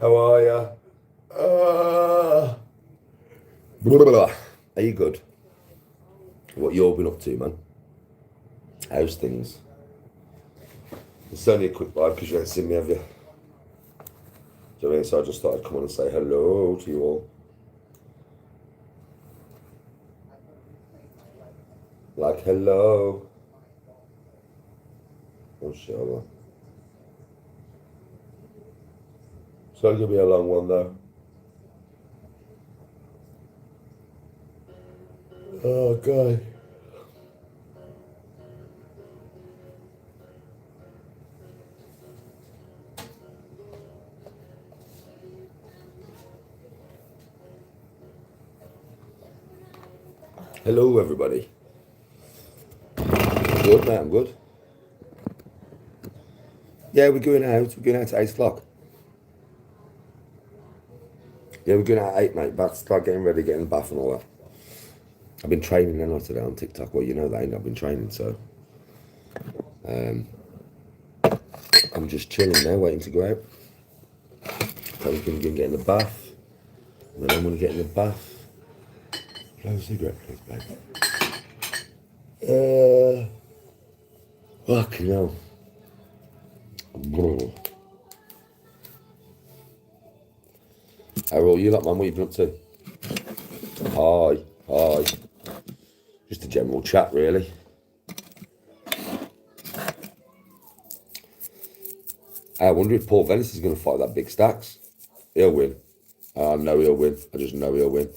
How are ya? Blah, blah, blah. Are you good? What you all been up to, man? How's things? It's only a quick vibe because you haven't seen me, have you? Do you know what I mean? So I just thought I'd come on and say hello to you all. Like, hello. Oh, shit, hold on. It's not going to be a long one, though. Oh, God. Hello, everybody. Good, mate, I'm good. Yeah, we're going out. We're going out at 8 o'clock. Yeah, we're going out at 8, mate. About to start getting ready, getting in the bath and all that. I've been training a lot today on TikTok. Well, you know that, ain't I? I've been training, so I'm just chilling now, waiting to go out. I'm going to get in the bath. And then I'm going to get in the bath. Blow a cigarette, please, babe. Fucking hell. How are you lot, man? What you been up to? Hi, hi. Just a general chat, really. I wonder if Paul Venice is going to fight that big Stacks. He'll win. I know he'll win. I just know he'll win.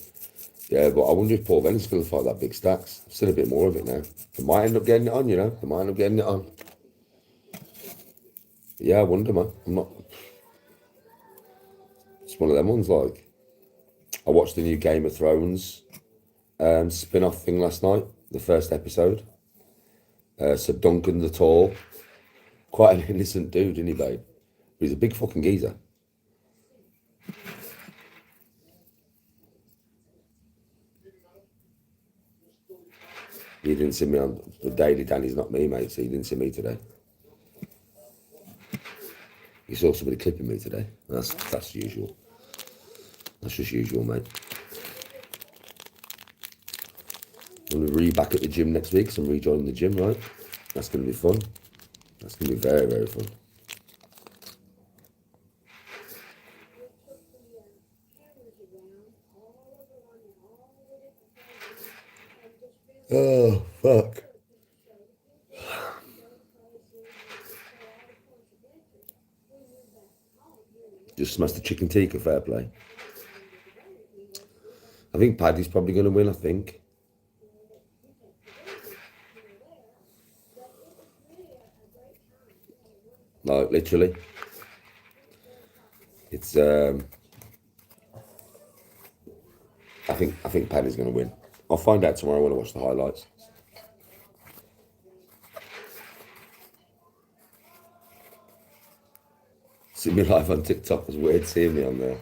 Yeah, but I wonder if Paul Venice is going to fight that big Stacks. I've seen a bit more of it now. They might end up getting it on, you know. They might end up getting it on. But yeah, I wonder, man. I'm not. It's one of them ones, like. I watched the new Game of Thrones spin-off thing last night, the first episode. So Duncan the Tall, quite an innocent dude, isn't he, babe? But he's a big fucking geezer. You didn't see me on the Daily Danny's not me, mate, so you didn't see me today. You saw somebody clipping me today. That's usual. That's just usual, mate. I'm going to be back at the gym next week, so I'm rejoining the gym, right? That's going to be fun. That's going to be very, very fun. Oh, fuck. Just smashed the chicken tikka, fair play. I think Paddy's probably going to win, I think. Like, literally. It's, I think Paddy's going to win. I'll find out tomorrow when I watch the highlights. See me live on TikTok was weird seeing me on there.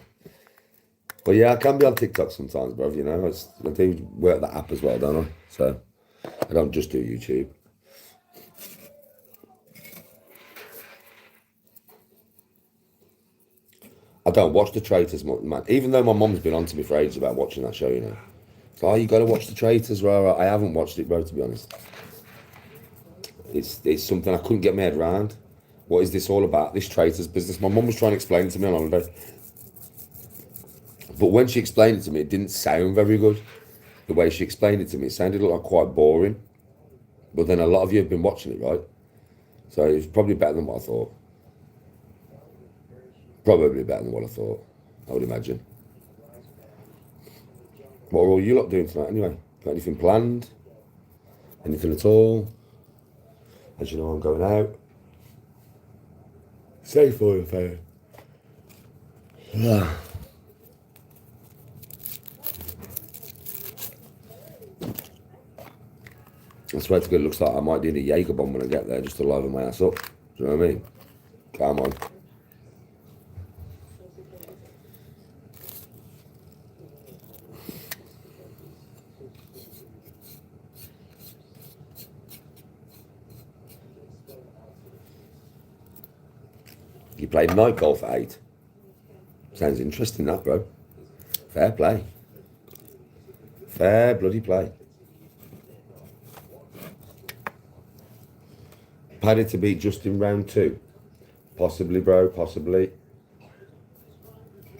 But yeah, I can be on TikTok sometimes, bro. You know, I do work that app as well, don't I? So I don't just do YouTube. I don't watch The Traitors, man. Even though my mum's been on to me for ages about watching that show, you know. So, oh, you got to watch The Traitors, bro. I haven't watched it, bro, to be honest. It's something I couldn't get my head around. What is this all about, this Traitors business? My mum was trying to explain it to me on holiday. But when she explained it to me, it didn't sound very good. The way she explained it to me, it sounded like quite boring. But then a lot of you have been watching it, right? So it was probably better than what I thought. Probably better than what I thought, I would imagine. What are all you lot doing tonight anyway? Got anything planned? Anything at all? As you know, I'm going out. Safe for you, fair. I swear to God, it looks like I might do the Jaeger bomb when I get there, just to liven my ass up. Do you know what I mean? Come on. You played night golf at 8. Sounds interesting, that, bro. Fair play. Fair bloody play. Paddy to beat Justin round 2. Possibly, bro, possibly.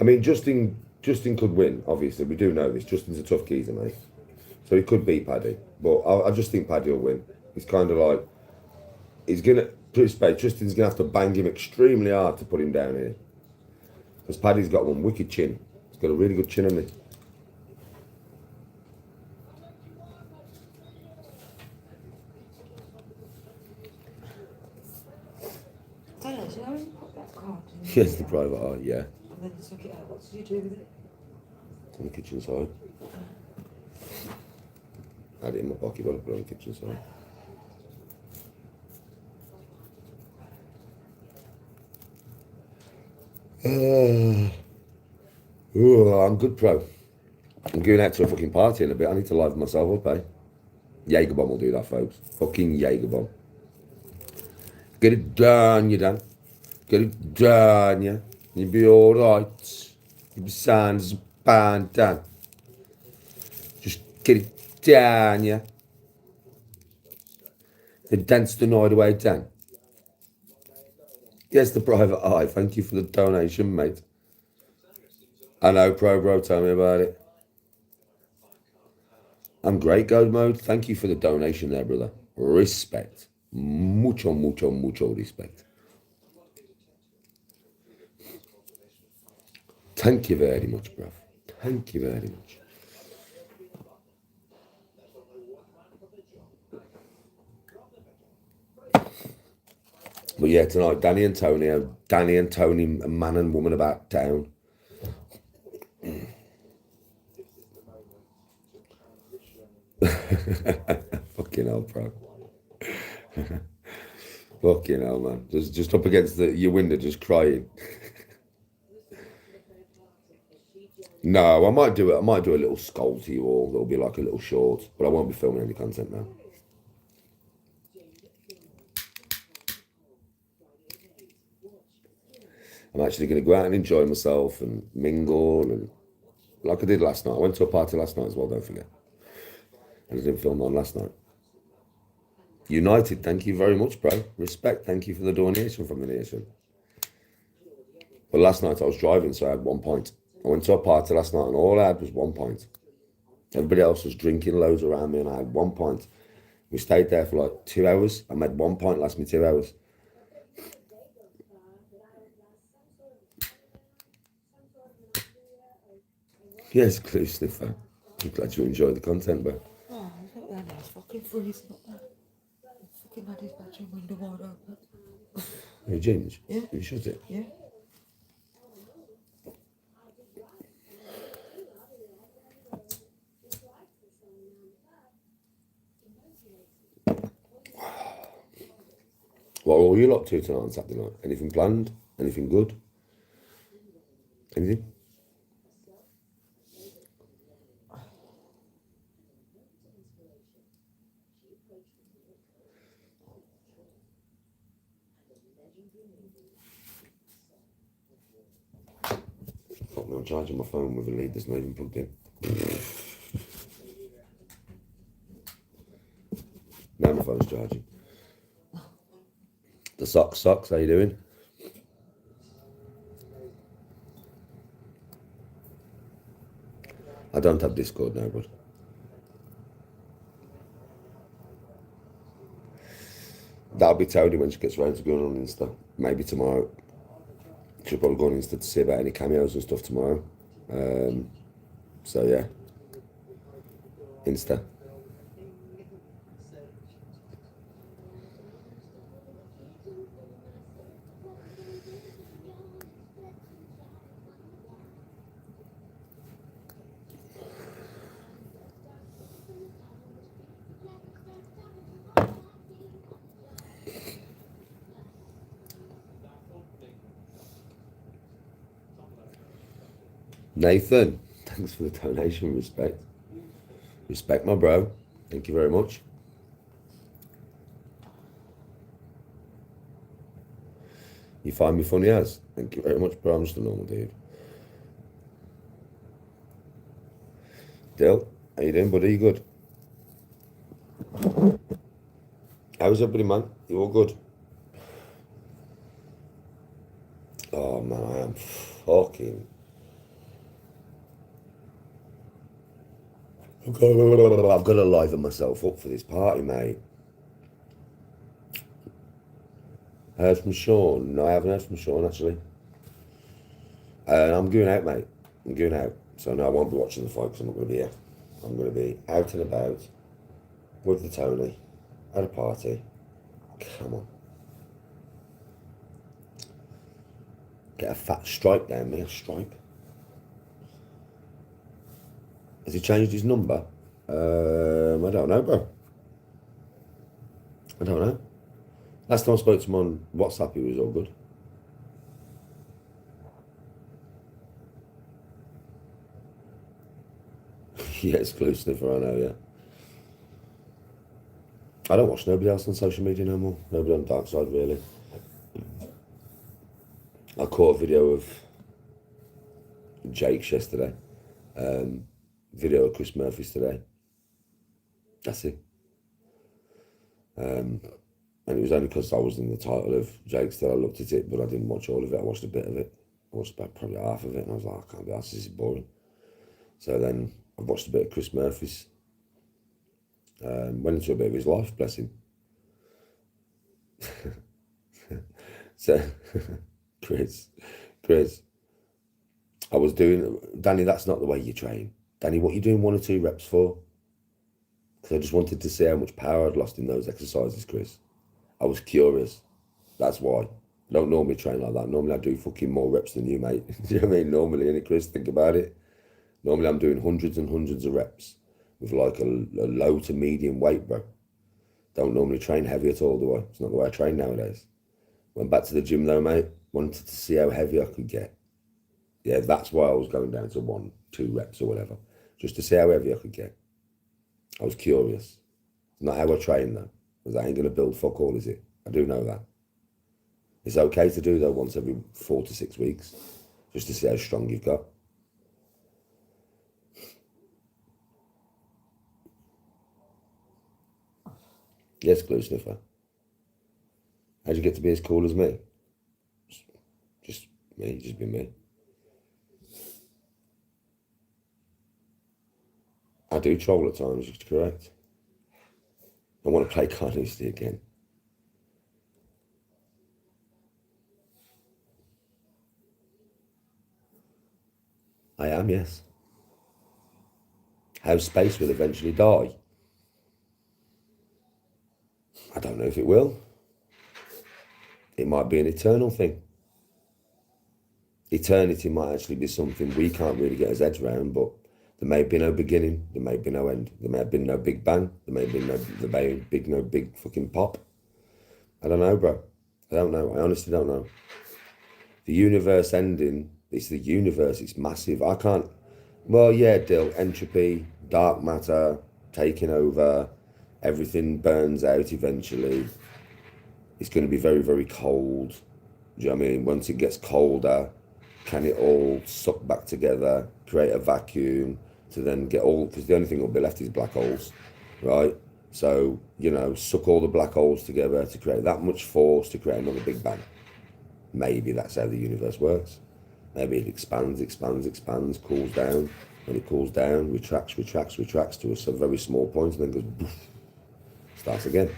I mean, Justin could win, obviously. We do know this. Justin's a tough geezer, mate. So he could beat Paddy. But I just think Paddy will win. He's kind of like... He's going to... Justin's going to have to bang him extremely hard to put him down here. Because Paddy's got one wicked chin. He's got a really good chin on him. Tell us, you know, when you put that card in Yes, the private eye, yeah. and then you took it out, what did you do with it? On the kitchen side. I had it in my pocket, but I put it on the kitchen side. I'm good, pro. I'm going out to a fucking party in a bit. I need to liven myself up, eh? Jaeger bomb will do that, folks. Fucking Jaeger bomb. Get it done, you done. Get it done, yeah. You'll be alright. You'll be sound as a banter. Just get it done, yeah. Then dance the night away, Dan. Yes, the private eye. Thank you for the donation, mate. I know, bro. Tell me about it. I'm great, God mode. Thank you for the donation there, brother. Respect. Mucho respect. Thank you very much, bro. Thank you very much. But yeah, tonight, Danny and Tony, a man and woman about town. Fucking hell, bro. Fucking hell, man. Just up against your window, just crying. No, I might do it. I might do a little scold to you all. It'll be like a little short, but I won't be filming any content now. I'm actually going to go out and enjoy myself and mingle, and like I did last night. I went to a party last night as well, don't forget. And I didn't film on last night. United, thank you very much, bro. Respect, thank you for the donation from the nation. But last night I was driving, so I had 1 point. I went to a party last night and all I had was 1 point. Everybody else was drinking loads around me and I had 1 point. We stayed there for like 2 hours. I made 1 point, last me 2 hours. Yes, Clue Sniffer. I'm glad you enjoyed the content, bro. Oh, look there now, it's fucking freezing up there. Fucking had his bedroom window wide open. Hey, James. Yeah. You shut it? Yeah. What are all you lot to tonight on Saturday night? Anything planned? Anything good? Anything? Fuck me, I'm charging my phone with a lead that's not even plugged in. Now my phone's charging. The socks, how you doing? I don't have Discord now, but that'll be Tony when she gets round to going on Insta. Maybe tomorrow. She'll probably go on Insta to see about any cameos and stuff tomorrow. So yeah, Insta. Nathan, thanks for the donation. Respect, my bro. Thank you very much. You find me funny as? Thank you very much, bro. I'm just a normal dude. Dill, how you doing, buddy? You good? How's everybody, man? You all good? Oh, man, I am fucking... I've got to liven myself up for this party, mate. Heard from Sean? No, I haven't heard from Sean, actually. I'm going out, mate. I'm going out. So, no, I won't be watching the fight because I'm not going to be here. I'm going to be out and about with the Tony at a party. Come on. Get a fat stripe down me, a stripe. Has he changed his number? I don't know, bro. I don't know. Last time I spoke to him on WhatsApp, he was all good. Yeah, it's glue sniffer, I know, yeah. I don't watch nobody else on social media no more. Nobody on Dark Side, really. I caught a video of Jake's yesterday. Video of Chris Murphy's today. That's it. And it was only because I was in the title of Jake's that I looked at it, but I didn't watch all of it. I watched a bit of it. I watched about probably half of it, and I was like, I can't be arsed, this is boring. So then I watched a bit of Chris Murphy's. Went into a bit of his life, bless him. So, Chris, I was doing, Danny, that's not the way you train. Danny, what are you doing 1 or 2 reps for? Because I just wanted to see how much power I'd lost in those exercises, Chris. I was curious. That's why. I don't normally train like that. Normally I do fucking more reps than you, mate. Do you know what I mean? Normally, innit, Chris? Think about it. Normally I'm doing hundreds and hundreds of reps with like a low to medium weight, bro. Don't normally train heavy at all, do I? It's not the way I train nowadays. Went back to the gym though, mate. Wanted to see how heavy I could get. Yeah, that's why I was going down to 1, 2 reps or whatever. Just to see how heavy I could get. I was curious. It's not how I train though. Because I ain't going to build fuck all, is it? I do know that. It's okay to do though once every 4 to 6 weeks. Just to see how strong you've got. Yes, glue sniffer. How'd you get to be as cool as me? Just me, just be me. I do troll at times, you're correct. I want to play Carnoustie again. I am, yes. How space will eventually die. I don't know if it will. It might be an eternal thing. Eternity might actually be something we can't really get our heads around, but there may be no beginning, there may be no end, there may have been no big bang, there may be no big fucking pop. I don't know, bro. I don't know. I honestly don't know. The universe ending, it's the universe, it's massive. I can't, well, yeah, Dill, entropy, dark matter, taking over, everything burns out eventually. It's going to be very, very cold. Do you know what I mean? Once it gets colder, can it all suck back together, create a vacuum to then get all, because the only thing that will be left is black holes, right? So, you know, suck all the black holes together to create that much force to create another big bang. Maybe that's how the universe works. Maybe it expands, cools down. When it cools down, retracts to a very small point and then goes, boof, starts again.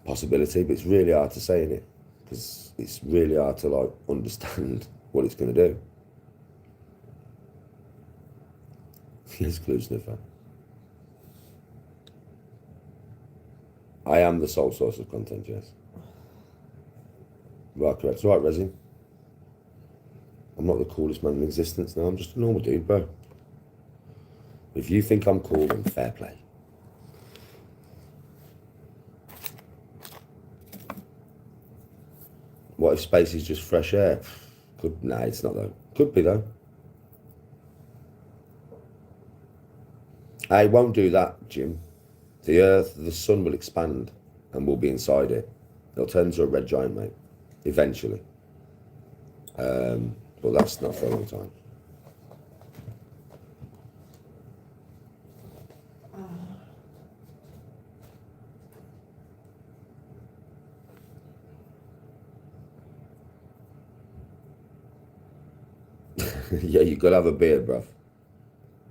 Possibility, but it's really hard to say, innit? Because it's really hard to like understand what it's going to do. Yes, glue sniffer. I am the sole source of content, yes. Right, correct. Right, Resin. I'm not the coolest man in existence now. I'm just a normal dude, bro. If you think I'm cool, then fair play. What if space is just fresh air? Nah, it's not though. Could be though. I won't do that, Jim. The Earth, the sun will expand and we'll be inside it. It'll turn into a red giant, mate. Eventually. But that's not for a long time. Yeah, you've got to have a beard, bruv.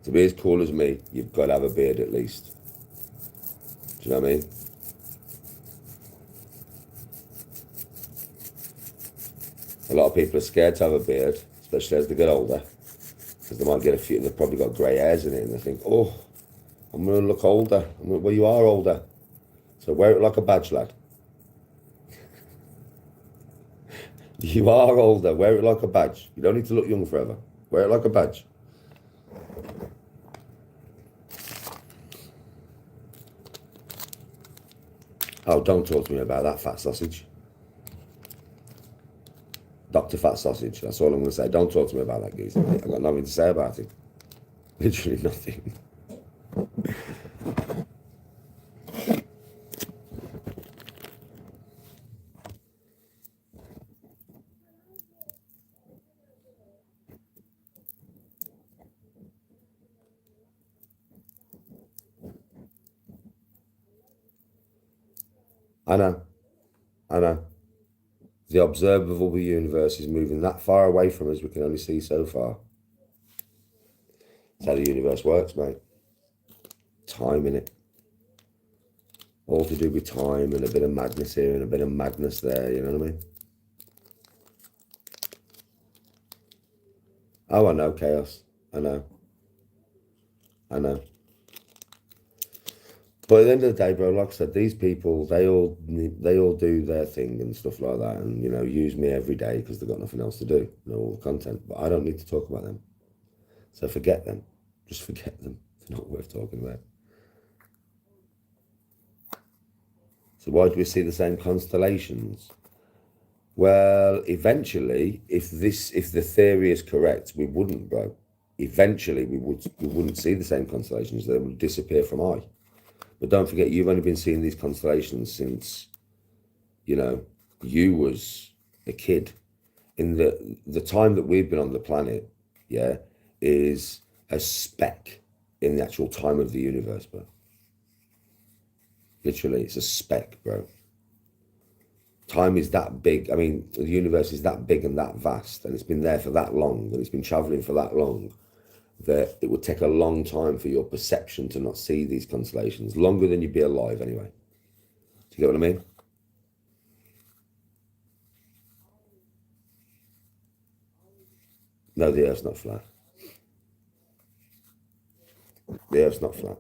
To be as cool as me, you've got to have a beard at least. Do you know what I mean? A lot of people are scared to have a beard, especially as they get older, because they might get a few, they've probably got grey hairs in it, and they think, oh, I'm going to look older. Well, you are older. So wear it like a badge, lad. You are older. Wear it like a badge. You don't need to look young forever. Wear it like a badge. Oh, don't talk to me about that fat sausage. Dr. Fat Sausage. That's all I'm going to say. Don't talk to me about that geezer, mate. I've got nothing to say about it. Literally nothing. I know. I know. The observable universe is moving that far away from us, we can only see so far. That's how the universe works, mate. Time in it. All to do with time and a bit of madness here and a bit of madness there, you know what I mean? Oh, I know, chaos. I know. I know. But at the end of the day, bro, like I said, these people, they all do their thing and stuff like that, and you know, use me every day because they've got nothing else to do, you know, all the content. But I don't need to talk about them, so forget them. Just forget them. They're not worth talking about. So why do we see the same constellations? Well, eventually, if the theory is correct, we wouldn't, bro. Eventually, we wouldn't see the same constellations. They would disappear from eye. But don't forget, you've only been seeing these constellations since, you know, you was a kid. In the time that we've been on the planet, yeah, is a speck in the actual time of the universe, bro. Literally, it's a speck, bro. Time is that big. I mean, the universe is that big and that vast, and it's been there for that long, and it's been traveling for that long, that it would take a long time for your perception to not see these constellations. Longer than you'd be alive, anyway. Do you get what I mean? No, the Earth's not flat. The Earth's not flat.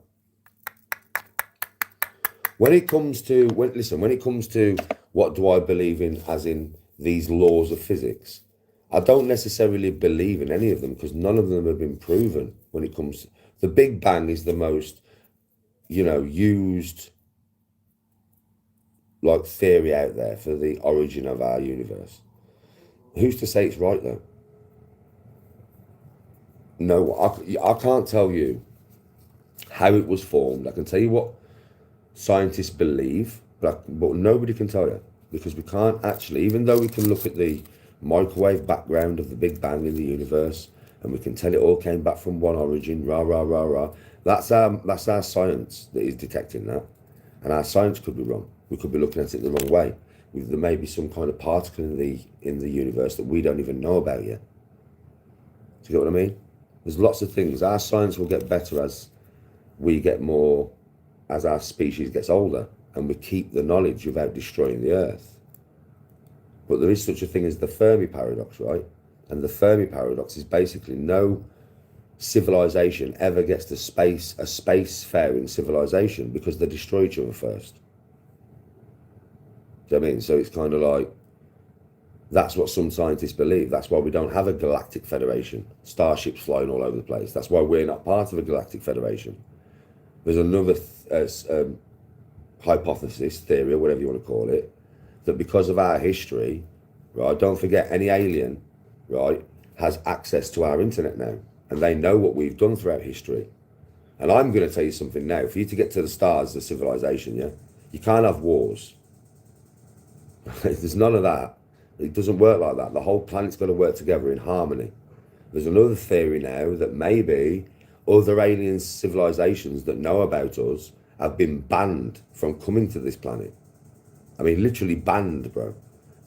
When it comes to, when it comes to what do I believe in, as in these laws of physics, I don't necessarily believe in any of them because none of them have been proven. When it comes to, the Big Bang is the most, you know, used like theory out there for the origin of our universe. Who's to say it's right though? No, I can't tell you how it was formed. I can tell you what scientists believe, but nobody can tell you because we can't actually, even though we can look at the microwave background of the Big Bang in the universe and we can tell it all came back from one origin, rah, rah, rah, rah. That's our science that is detecting that. And our science could be wrong. We could be looking at it the wrong way. There may be some kind of particle in the universe that we don't even know about yet. Do you get what I mean? There's lots of things. Our science will get better as we get more, as our species gets older, and we keep the knowledge without destroying the Earth. But there is such a thing as the Fermi paradox, right? And the Fermi paradox is basically no civilization ever gets to a space-faring civilization because they destroy each other first. Do you know what I mean? So it's kind of like, that's what some scientists believe. That's why we don't have a galactic federation, starships flying all over the place. That's why we're not part of a galactic federation. There's another hypothesis, theory, or whatever you want to call it, that because of our history, right, don't forget any alien, right, has access to our internet now, and they know what we've done throughout history. And I'm going to tell you something now. For you to get to the stars of civilization, yeah, you can't have wars. There's none of that. It doesn't work like that. The whole planet's got to work together in harmony. There's another theory now that maybe other alien civilizations that know about us have been banned from coming to this planet. I mean, literally banned, bro.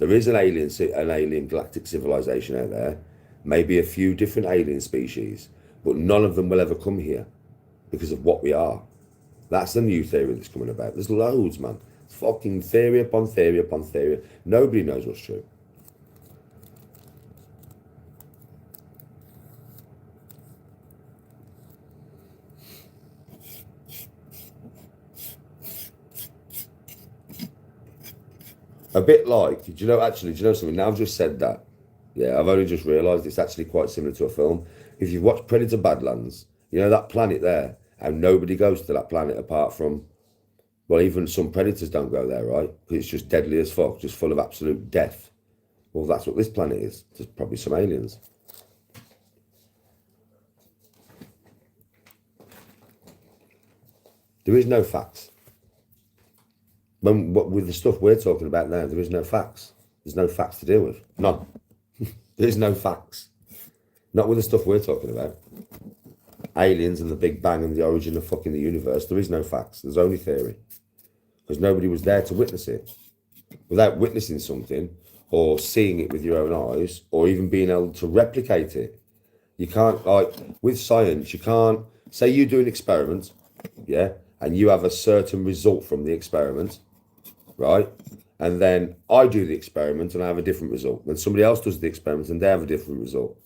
There is an alien galactic civilization out there maybe a few different alien species, but none of them will ever come here because of what we are. That's the new theory that's coming about. There's loads, man. It's fucking theory upon theory upon theory. Nobody knows what's true. A bit like, do you know something? Now I've just said that. Yeah, I've only just realised it's actually quite similar to a film. If you've watched Predator Badlands, you know that planet there, how nobody goes to that planet apart from, well, even some predators don't go there, right? Because it's just deadly as fuck, just full of absolute death. Well, that's what this planet is. There's probably some aliens. There is no facts. With the stuff we're talking about now, there is no facts. There's no facts to deal with. None. There's no facts. Not with the stuff we're talking about. Aliens and the Big Bang and the origin of fucking the universe. There is no facts. There's only theory. Because nobody was there to witness it. Without witnessing something or seeing it with your own eyes or even being able to replicate it, you can't, like, with science, you can't, say you do an experiment, yeah, and you have a certain result from the experiment, right? And then I do the experiment and I have a different result. Then somebody else does the experiment and they have a different result.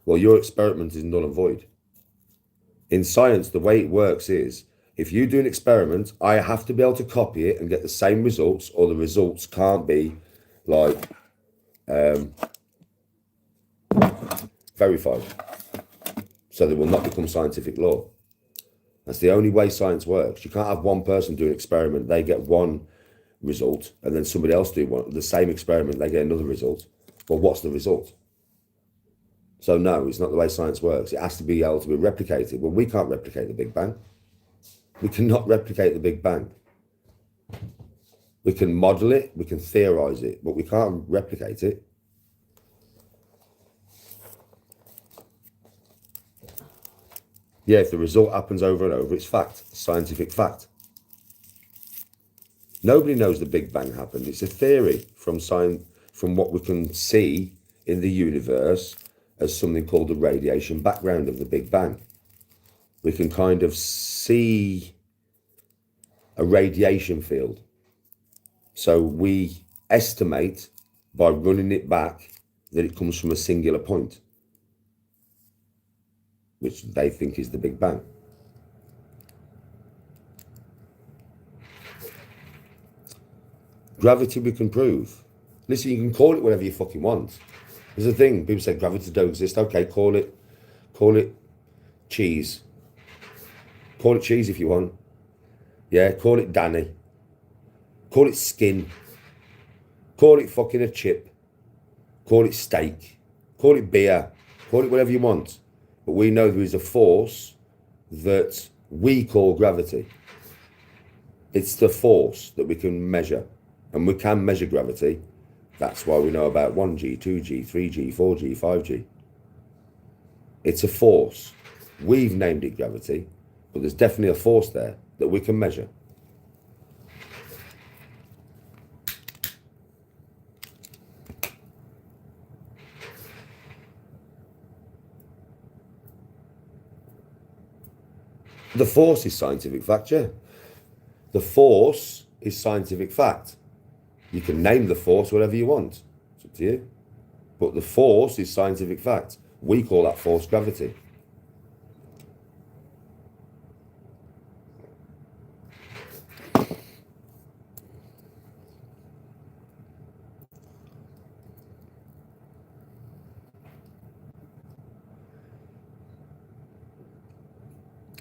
Well, your experiment is null and void. In science, the way it works is, if you do an experiment, I have to be able to copy it and get the same results, or the results can't be, like, verified. So they will not become scientific law. That's the only way science works. You can't have one person do an experiment, they get one result, and then somebody else do the same experiment, they get another result. Well, what's the result? So no, it's not the way science works. It has to be able to be replicated. Well, we can't replicate the Big Bang. We cannot replicate the Big Bang. We can model it, we can theorize it, but we can't replicate it. Yeah, if the result happens over and over, it's fact, scientific fact. Nobody knows the Big Bang happened. It's a theory from what we can see in the universe as something called the radiation background of the Big Bang. We can kind of see a radiation field. So we estimate by running it back that it comes from a singular point, which they think is the Big Bang. Gravity we can prove. Listen, you can call it whatever you fucking want. There's a thing, people say gravity don't exist. Okay, call it cheese. Call it cheese if you want. Yeah, call it Danny. Call it skin. Call it fucking a chip. Call it steak. Call it beer. Call it whatever you want. But we know there is a force that we call gravity. It's the force that we can measure. And we can measure gravity. That's why we know about 1G, 2G, 3G, 4G, 5G. It's a force. We've named it gravity, but there's definitely a force there that we can measure. The force is scientific fact, yeah. The force is scientific fact. You can name the force whatever you want. It's up to you. But the force is scientific fact. We call that force gravity.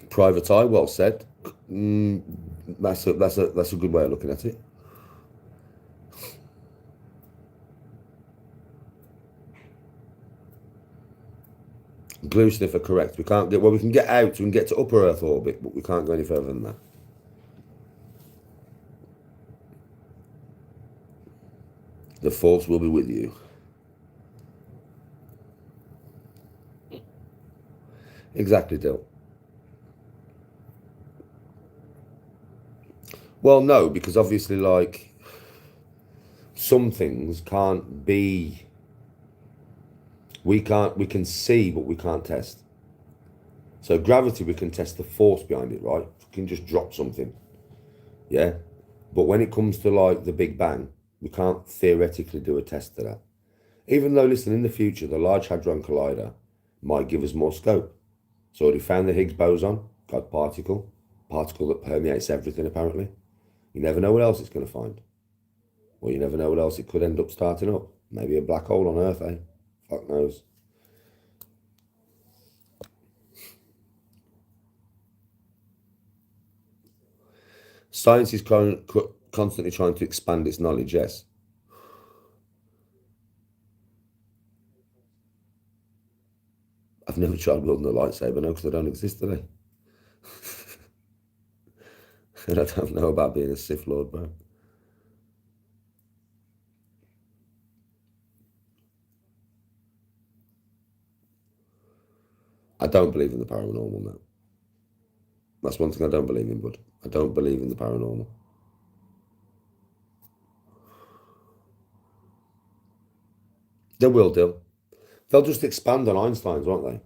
Private eye, well said. That's a good way of looking at it. Glue sniffer, correct. We can't get, well, we can get out, we can get to upper Earth orbit, but we can't go any further than that. The force will be with you. Exactly, Dill. Well, no, because obviously, like, some things can't be We can see, but we can't test. So gravity, we can test the force behind it, right? We can just drop something, yeah? But when it comes to like the Big Bang, we can't theoretically do a test to that. Even though, listen, in the future, the Large Hadron Collider might give us more scope. It's already found the Higgs boson, got particle that permeates everything, apparently. You never know what else it's going to find. Or you never know what else it could end up starting up. Maybe a black hole on Earth, eh? Fuck knows. Science is constantly trying to expand its knowledge, yes. I've never tried building a lightsaber, no, because they don't exist today. And I don't know about being a Sith Lord, bro. I don't believe in the paranormal, no. That's one thing I don't believe in, bud. I don't believe in the paranormal. They will do. They'll just expand on Einstein's, won't they?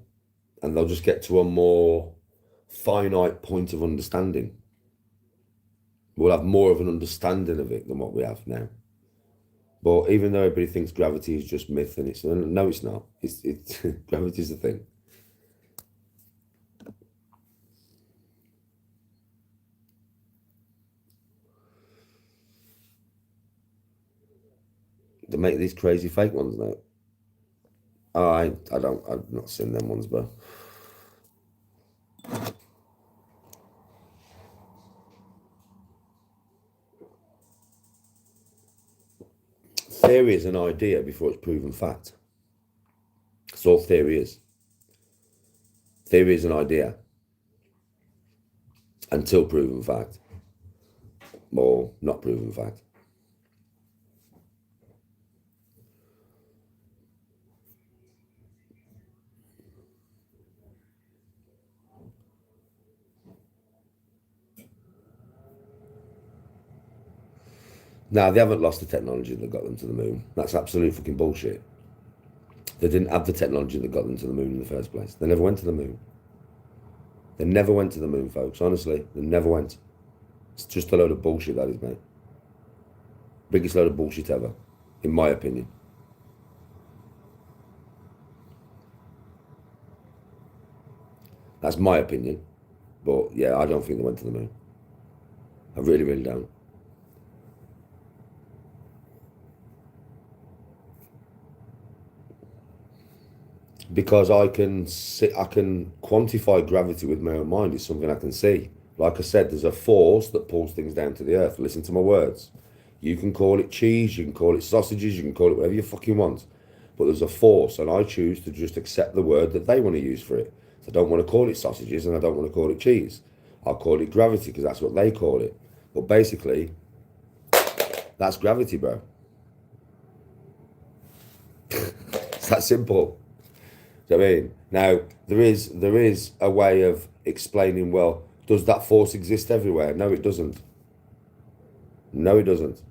And they'll just get to a more finite point of understanding. We'll have more of an understanding of it than what we have now. But even though everybody thinks gravity is just myth, and no, it's not. It's gravity's a thing. They make these crazy fake ones now. Oh, I've not seen them ones, bro. Theory is an idea before it's proven fact. That's all theory is. Theory is an idea until proven fact, or not proven fact. Now, they haven't lost the technology that got them to the moon. That's absolute fucking bullshit. They didn't have the technology that got them to the moon in the first place. They never went to the moon. They never went to the moon, folks. Honestly, they never went. It's just a load of bullshit, that is, mate. Biggest load of bullshit ever, in my opinion. That's my opinion. But yeah, I don't think they went to the moon. I really, really don't. Because I can quantify gravity with my own mind. It's something I can see. Like I said, there's a force that pulls things down to the earth. Listen to my words. You can call it cheese, you can call it sausages, you can call it whatever you fucking want. But there's a force, and I choose to just accept the word that they want to use for it. So I don't want to call it sausages, and I don't want to call it cheese. I'll call it gravity, because that's what they call it. But basically, that's gravity, bro. It's that simple. Do you know what I mean? Now, there is a way of explaining, well, does that force exist everywhere? No, it doesn't. No, it doesn't.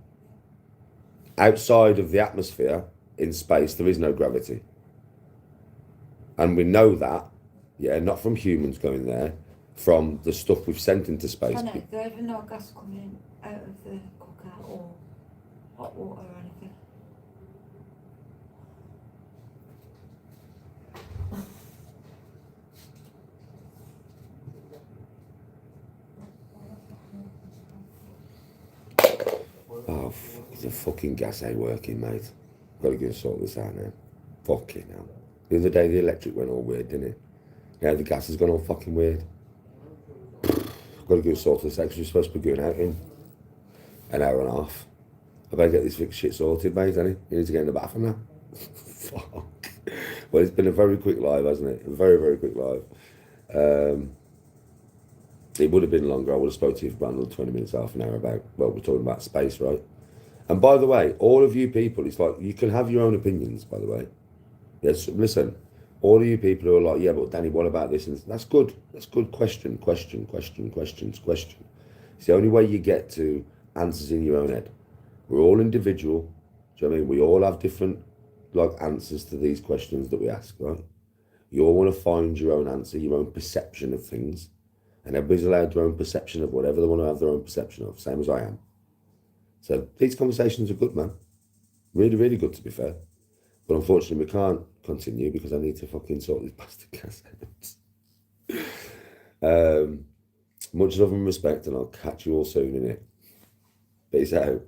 Outside of the atmosphere, in space, there is no gravity. And we know that, yeah, not from humans going there, from the stuff we've sent into space. I know, there even no gas coming out of the cooker or hot water or anything. Oh, the fucking gas ain't working, mate. Got to go and sort this out now. Fucking hell. The other day, the electric went all weird, didn't it? Now the gas has gone all fucking weird. Got to go and sort this out, because we're supposed to be going out in an hour and a half. I better get this shit sorted, mate, ain't it? You need to get in the bathroom now. Fuck. Well, it's been a very quick live, hasn't it? A very, very quick live. It would have been longer. I would have spoke to you for about another 20 minutes, half an hour about, well, we're talking about space, right? And by the way, all of you people, it's like, you can have your own opinions, by the way. Yes, listen, all of you people who are like, yeah, but Danny, what about this? And that's good. That's good. Question. It's the only way you get to answers in your own head. We're all individual. Do you know what I mean? We all have different like answers to these questions that we ask, right? You all want to find your own answer, your own perception of things. And everybody's allowed their own perception of whatever they want to have their own perception of, same as I am. So these conversations are good, man. Really, really good, to be fair. But unfortunately, we can't continue because I need to fucking sort this bastard gas out. Much love and respect, and I'll catch you all soon, innit? Peace out.